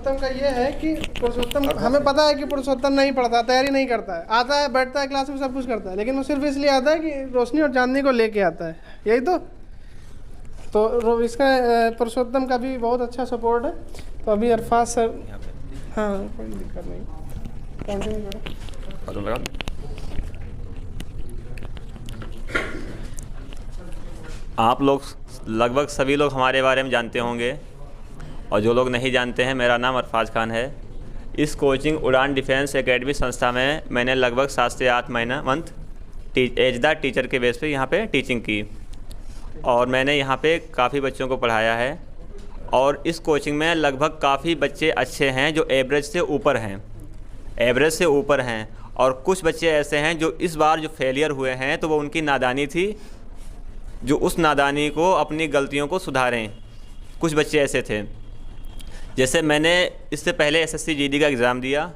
पुरुषोत्तम का ये है कि पुरुषोत्तम, हमें पता है कि पुरुषोत्तम नहीं पढ़ता, तैयारी नहीं करता है, आता है बैठता है क्लास में सब कुछ करता है, लेकिन वो सिर्फ इसलिए आता है कि रोशनी और चांदनी को लेके आता है, यही तो इसका पुरुषोत्तम का भी बहुत अच्छा सपोर्ट है। तो अभी अरफाज सर, हाँ कोई दिक्कत नहीं, कंटिन्यू करो। आप लोग लगभग सभी लोग हमारे बारे में जानते होंगे, और जो लोग नहीं जानते हैं, मेरा नाम अरफाज खान है। इस कोचिंग उड़ान डिफेंस एकेडमी संस्था में मैंने लगभग 7 से 8 मंथ एजदा टीचर के बेस पे यहाँ पे टीचिंग की, और मैंने यहाँ पे काफ़ी बच्चों को पढ़ाया है। और इस कोचिंग में लगभग काफ़ी बच्चे अच्छे हैं जो एवरेज से ऊपर हैं, और कुछ बच्चे ऐसे हैं जो इस बार जो फेलियर हुए हैं तो वो उनकी नादानी थी, जो उस नादानी को, अपनी गलतियों को सुधारें। कुछ बच्चे ऐसे थे, जैसे मैंने इससे पहले एसएससी जीडी का एग्ज़ाम दिया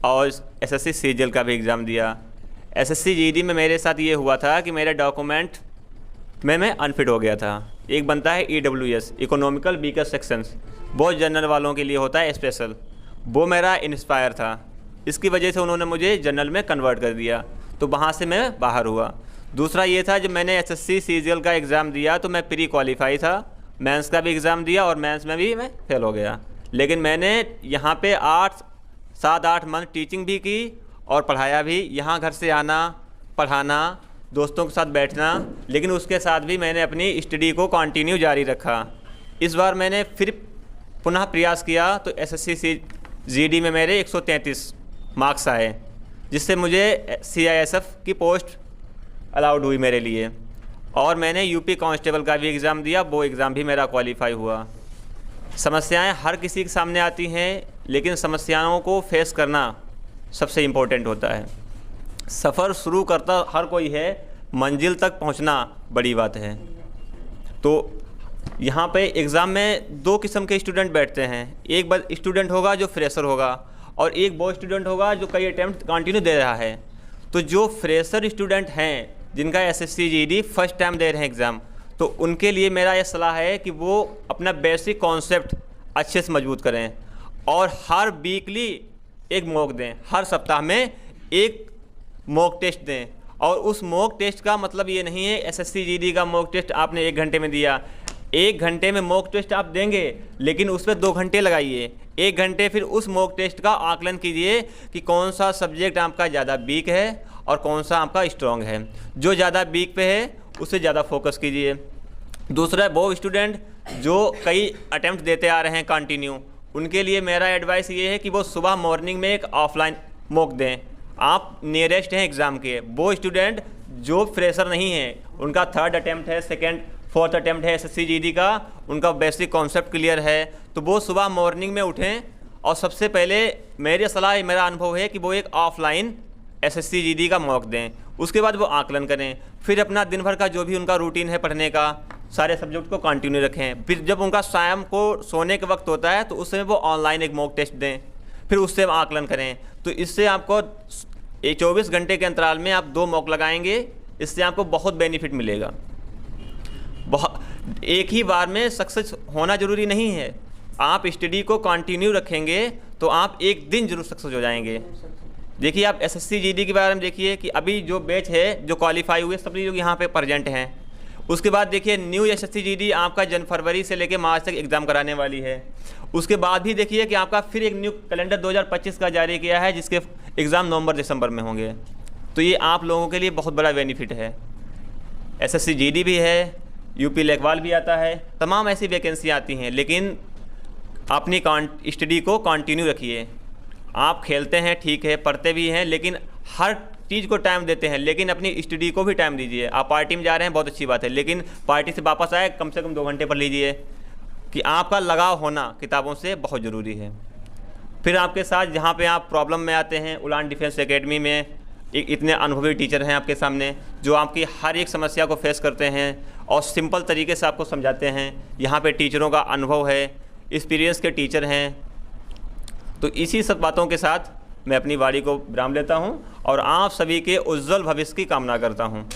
और एसएससी सीजीएल का भी एग्ज़ाम दिया। एसएससी जीडी में मेरे साथ ये हुआ था कि मेरे डॉक्यूमेंट में मैं अनफिट हो गया था। एक बनता है EWS, इकोनॉमिकल वीकर सेक्शंस, बहुत जनरल वालों के लिए होता है स्पेशल, वो मेरा इंस्पायर था। इसकी वजह से उन्होंने मुझे जनरल में कन्वर्ट कर दिया, तो वहाँ से मैं बाहर हुआ। दूसरा ये था, जब मैंने एसएससी सीजीएल का एग्ज़ाम दिया तो मैं प्री क्वालिफाई था, मेंस का भी एग्ज़ाम दिया और मेंस में भी मैं फेल हो गया। लेकिन मैंने यहाँ पे 7-8 मंथ टीचिंग भी की और पढ़ाया भी, यहाँ घर से आना, पढ़ाना, दोस्तों के साथ बैठना, लेकिन उसके साथ भी मैंने अपनी स्टडी को कंटिन्यू जारी रखा। इस बार मैंने फिर पुनः प्रयास किया तो एसएससी जीडी में मेरे 133 मार्क्स आए, जिससे मुझे CISF की पोस्ट अलाउड हुई मेरे लिए। और मैंने यूपी कांस्टेबल का भी एग्ज़ाम दिया, वो एग्ज़ाम भी मेरा क्वालिफाई हुआ। समस्याएं हर किसी के सामने आती हैं, लेकिन समस्याओं को फेस करना सबसे इम्पोर्टेंट होता है। सफ़र शुरू करता हर कोई है, मंजिल तक पहुंचना बड़ी बात है। तो यहाँ पे एग्ज़ाम में 2 किस्म के स्टूडेंट बैठते हैं। एक स्टूडेंट होगा जो फ्रेशर होगा, और एक वो स्टूडेंट होगा जो कई अटैम्प्ट कंटिन्यू दे रहा है। तो जो फ्रेशर स्टूडेंट हैं, जिनका एसएससी जीडी फर्स्ट टाइम दे रहे हैं एग्ज़ाम, तो उनके लिए मेरा ये सलाह है कि वो अपना बेसिक कॉन्सेप्ट अच्छे से मजबूत करें, और हर वीकली एक मॉक दें, हर सप्ताह में एक मॉक टेस्ट दें। और उस मॉक टेस्ट का मतलब ये नहीं है एसएससी जीडी का मॉक टेस्ट आपने 1 घंटे में दिया। 1 घंटे में मॉक टेस्ट आप देंगे, लेकिन उसमें 2 घंटे लगाइए। 1 घंटे फिर उस मॉक टेस्ट का आकलन कीजिए कि कौन सा सब्जेक्ट आपका ज़्यादा वीक है और कौन सा आपका स्ट्रॉन्ग है। जो ज़्यादा वीक पे है उससे ज़्यादा फोकस कीजिए। दूसरा, वो स्टूडेंट जो कई अटैम्प्ट देते आ रहे हैं कंटिन्यू, उनके लिए मेरा एडवाइस ये है कि वो सुबह मॉर्निंग में एक ऑफलाइन मॉक दें। आप नियरेस्ट हैं एग्ज़ाम के। वो स्टूडेंट जो फ्रेशर नहीं है, उनका 3rd अटैम्प्ट है, 2nd 4th अटैम्प्ट है एसएससी जीडी का, उनका बेसिक कॉन्सेप्ट क्लियर है, तो वो सुबह मॉर्निंग में उठें और सबसे पहले मेरी सलाह, मेरा अनुभव है कि वो एक ऑफलाइन एसएससी जीडी का मॉक दें। उसके बाद वो आकलन करें, फिर अपना दिन भर का जो भी उनका रूटीन है पढ़ने का, सारे सब्जेक्ट को कंटिन्यू रखें। फिर जब उनका शाम को सोने के वक्त होता है तो उस समय वो ऑनलाइन एक मॉक टेस्ट दें, फिर उससे आकलन करें। तो इससे आपको 24 घंटे के अंतराल में आप 2 मॉक लगाएंगे, इससे आपको बहुत बेनिफिट मिलेगा। एक ही बार में सक्सेस होना ज़रूरी नहीं है। आप स्टडी को कंटिन्यू रखेंगे तो आप एक दिन जरूर सक्सेस हो जाएंगे। देखिए, आप एसएससी जीडी के बारे में देखिए कि अभी जो बैच है, जो क्वालिफाई हुए सभी लोग यहाँ पे प्रेजेंट हैं। उसके बाद देखिए न्यू एसएससी जीडी आपका फरवरी से लेकर मार्च तक एग्ज़ाम कराने वाली है। उसके बाद भी देखिए कि आपका फिर एक न्यू कैलेंडर 2025 का जारी किया है, जिसके एग्ज़ाम नवंबर-दिसंबर में होंगे। तो ये आप लोगों के लिए बहुत बड़ा बेनिफिट है। एसएससी जीडी भी है, यूपी लेखवाल भी आता है, तमाम ऐसी वैकेंसी आती हैं, लेकिन अपनी स्टडी को कंटिन्यू रखिए। आप खेलते हैं ठीक है, पढ़ते भी हैं, लेकिन हर चीज़ को टाइम देते हैं, लेकिन अपनी स्टडी को भी टाइम दीजिए। आप पार्टी में जा रहे हैं, बहुत अच्छी बात है, लेकिन पार्टी से वापस आए कम से कम 2 घंटे पढ़ लीजिए। कि आपका लगाव होना किताबों से बहुत ज़रूरी है। फिर आपके साथ जहाँ पे आप प्रॉब्लम में आते हैं, उड़ान डिफेंस एकेडमी में इतने अनुभवी टीचर हैं आपके सामने, जो आपकी हर एक समस्या को फेस करते हैं और सिंपल तरीके से आपको समझाते हैं। यहाँ पे टीचरों का अनुभव है, एक्सपीरियंस के टीचर हैं। तो इसी सब बातों के साथ मैं अपनी वाणी को विराम लेता हूँ और आप सभी के उज्जवल भविष्य की कामना करता हूँ।